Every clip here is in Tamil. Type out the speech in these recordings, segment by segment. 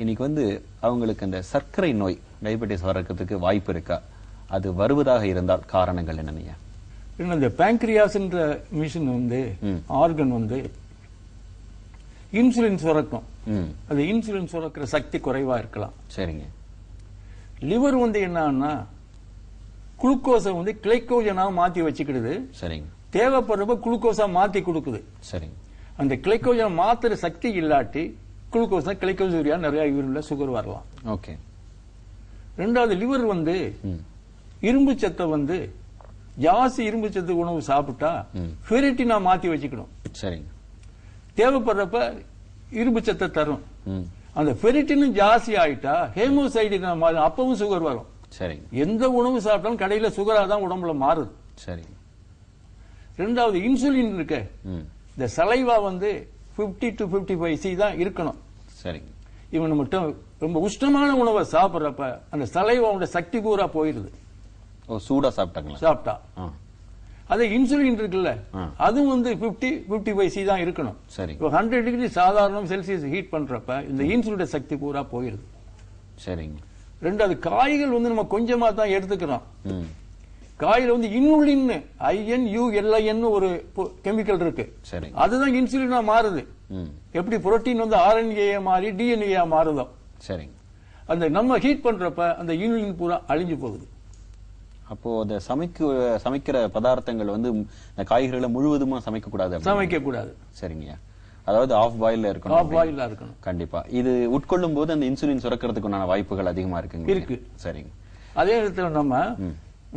இன்னைக்கு வந்து அவங்களுக்கு அந்த சர்க்கரை நோய் டயபெட்டிஸ் வர்றதுக்கு வாய்ப்பு இருக்கா? அது வருவதாக இருந்தால் காரணங்கள் என்னங்க? இந்த பேங்க்ரியாஸ்ன்ற மிஷின் வந்து ஆர்கன் வந்து இன்சுலின் சுரக்கும். அது இன்சுலின் சுரக்கிற சக்தி குறைவா இருக்கலாம். சரிங்க. லிவர் வந்து என்னன்னா குளுக்கோஸை வந்து கிளைக்கோஜனா மாத்தி வச்சுக்கிடுது. சரிங்க. தேவைப்படுறப்ப குளுக்கோஸா மாத்தி கொடுக்குது. சரிங்க. அந்த கிளைக்கோஜனை மாத்துற சக்தி இல்லாட்டி குளுக்கோஸ் கிளைக்கோசூரியா நிறைய யூரின்ல சுகர் வரலாம். ஓகே. ரெண்டாவது லிவர் வந்து இரும்பு சத்தை வந்து ஜாஸ்தி இரும்பு சத்து உணவு சாப்பிட்டா ஃபெரிட்டினா மாத்தி வச்சுக்கணும். சரிங்க. தேவைப்படுறப்ப இரும்பு சத்தை தரும். அந்த ஃபெரிட்டினும் ஜாஸ்தி ஆயிட்டா ஹேமோசைடினா அப்பவும் சுகர் வரும். சரிங்க. எந்த உணவு சாப்பிட்டாலும் கடையில சுகரா தான் உடம்புல மாறுது. சரிங்க. ரெண்டாவது இன்சுலின் இருக்கு. இந்த சலைவா வந்து 50 to 55 C தான் இருக்கணும். சரிங்க. இவன் மட்டும் ரொம்ப உஷ்ணமான உணவை சாப்பிட்றப்ப அந்த சலைவாவோட சக்தி பூரா போயிருது. சூடா சாப்பிட்டாங்களா? சாப்பிட்டா அதே இன்சுலின் இருக்குல்ல, அதுவும் வந்து 50-55 C தான் இருக்கணும். சரி. 100 டிகிரி சாதாரண செல்சியஸ் ஹீட் பண்றப்ப இந்த இன்சுலின் சக்தி பூரா போயிருது. சரிங்க. ரெண்டாவது காய்கள் வந்து நம்ம கொஞ்சமா தான் எடுத்துக்கிறோம். காயில வந்து இன்சுலின் INULIN ஒரு கெமிக்கல் இருக்கு. அதுதான் இன்சுலினா மாறுது. எப்படி புரோட்டீன் வந்து RNA மாறி DNA மாறுதோ. சரிங்க. அந்த நம்ம ஹீட் பண்றப்ப அந்த இன்சுலின் பூரா அழிஞ்சு போகுது. அப்போ அந்த சமைக்கிற பதார்த்தங்கள் வந்து காய்கறிகளை முழுவதுமா சமைக்க கூடாது. சமைக்க கூடாது. சரிங்க. அதாவது ஆஃப் பாயில்ல இருக்கணும். ஆஃப் பாயில்ல இருக்கணும். கண்டிப்பா. இது உட்கொள்ளும் போது அந்த இன்சுலின் சுரக்கிறதுக்குண்டான வாய்ப்புகள் அதிகமா இருக்குங்க. இருக்கு. சரிங்க. அதே நேரத்தில் நம்ம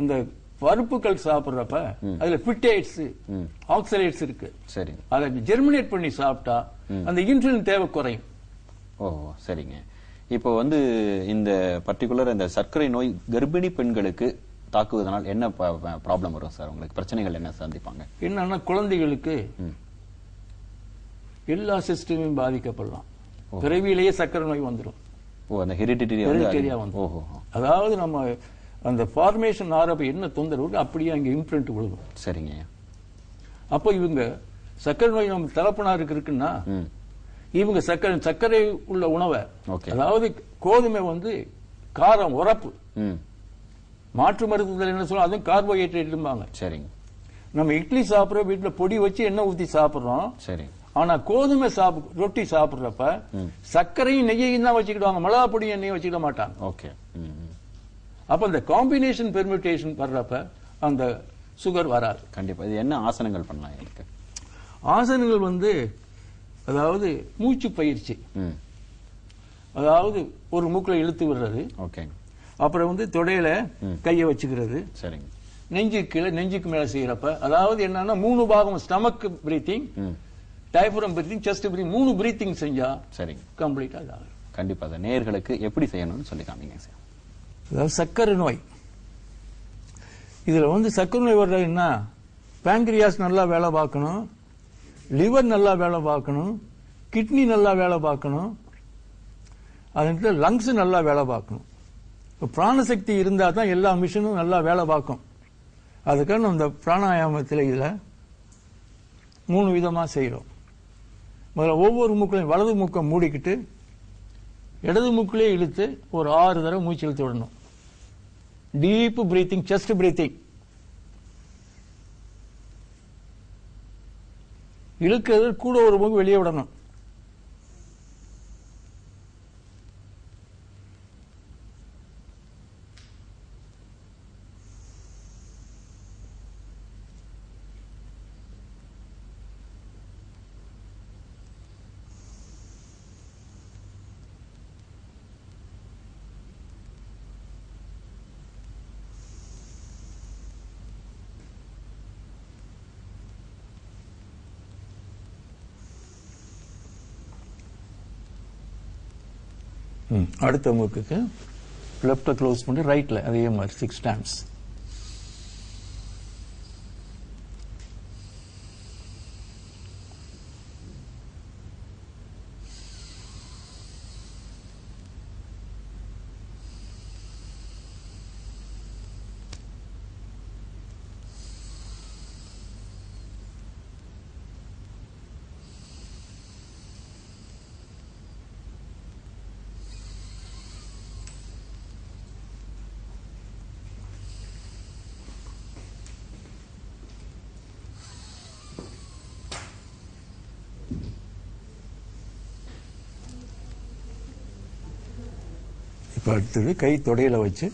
இந்த பருப்புகள் சாப்பிடுறப்ப அதுல பிட்டேட்ஸ் ஆக்சலேட்ஸ் இருக்கு. சரி. அதை ஜெர்மினேட் பண்ணி சாப்பிட்டா அந்த இன்சுலின் தேவை குறையும். ஓ சரிங்க. இப்போ வந்து இந்த பர்டிகுலர் இந்த சர்க்கரை நோய் கர்ப்பிணி பெண்களுக்கு தாக்குவதனால் என்ன ப்ராப்ளம் வரும் சார்? உங்களுக்கு பிரச்சனைகள் என்ன சந்திப்பாங்க? என்னன்னா குழந்தைகளுக்கு எல்லா சிஸ்டமும் பாதிக்கப்படலாம். பிறவியிலேயே சர்க்கரை நோய் வந்துடும். அந்த ஹெரிடிட்டரியா வந்துடும். அதாவது நம்ம அந்த ஃபார்மேஷன் ஆறப்ப என்ன தொந்தரவு அப்படியே அங்க இம்ப்ரிண்ட் விழுகும். சரிங்க. அப்போ இவங்க சர்க்கரை நோய் நம்ம தலப்பனாருக்கு இருக்குன்னா இவங்க சர்க்கரை உள்ள உணவை, அதாவது கோதுமை வந்து காரம் உரப்பு, மாற்று மருத்துவத்தில் என்ன சொல்ல அதுவும் கார்போஹைட்ரேட். சரிங்க. நம்ம இட்லி சாப்பிட்ற வீட்டுல பொடி வச்சு எண்ணெய் ஊத்தி சாப்பிடுறோம். சரி. ஆனா கோதுமை ரொட்டி சாப்பிடுறப்ப சர்க்கரையும் நெய்யையும் தான் வச்சுக்கிடுவாங்க. மிளகா பொடியும் எண்ணெயும் வச்சுக்கிட மாட்டாங்க. ஓகே. அப்ப இந்த காம்பினேஷன் பெர்மியூட்டேஷன் வர்றப்ப அந்த சுகர் வராது. கண்டிப்பா. இது என்ன ஆசனங்கள் பண்ணலாம்? எனக்கு ஆசனங்கள் வந்து அதாவது மூச்சு பயிற்சி, அதாவது ஒரு மூக்குல இழுத்து விடுறது. ஓகே. அப்புறம் வந்து தொடையில கையை வச்சுக்கிறது. சரிங்க. நெஞ்சுக்கு மேல செய்யறப்ப அதாவது என்னன்னா 3 பாகம் stomach breathing, diaphragm breathing, chest breathing 3 breathing செஞ்சா சரிங்க கம்ப்ளீட்டா ஆகும். கண்டிப்பா. அதை நேயர்களுக்கு எப்படி செய்யணும்னு சொல்லி காமிங்க சார். அதாவது சர்க்கரை நோய், இதுல வந்து சர்க்கரை நோய் வர்றதுன்னா பேங்க்ரியாஸ் நல்லா வேலை பார்க்கணும், லிவர் நல்லா வேலை பார்க்கணும், கிட்னி நல்லா வேலை பார்க்கணும், அதுக்கு லங்ஸ் நல்லா வேலை பார்க்கணும். பிராணசக்தி இருந்தா தான் எல்லா மிஷினும் நல்லா வேலை பார்க்கும். அதுக்காக இந்த பிராணாயாமத்தில் இதுல 3 விதமா செய்யறோம். முதல்ல ஒவ்வொரு மூக்களையும் வலது மூக்கை மூடிக்கிட்டு இடது மூக்கிலே இழுத்து ஒரு 6 தடவை மூச்சு இழுத்து விடணும். Deep breathing, chest breathing. இழுக்கிறது கூட ஒரு மூக்கு வெளியே விடணும். அடுத்த மூக்குக்கு லெஃப்ட க்ளோஸ் பண்ணி ரைட்ல அதே மாதிரி 6 டைம்ஸ். இப்போ அடுத்தது கை தொடையில வச்சு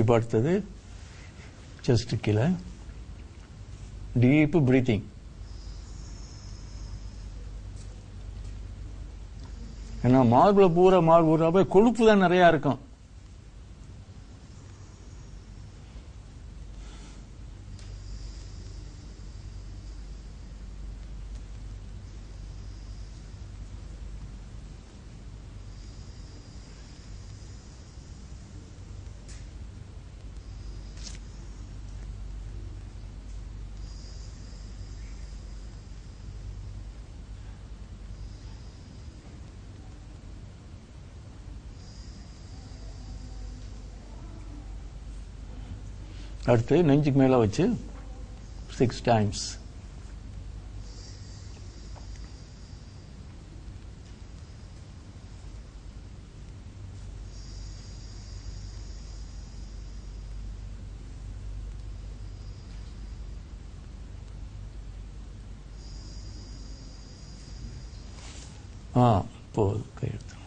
இப்போ அடுத்தது செஸ்ட் கீழே டீப் பிரீத்திங். ஏன்னா மார்புல கொழுப்பு தான் நிறைய இருக்கும். அடுத்து நெஞ்சுக்கு மேல வச்சு 6 டைம்ஸ். போதும் கையெழுத்து.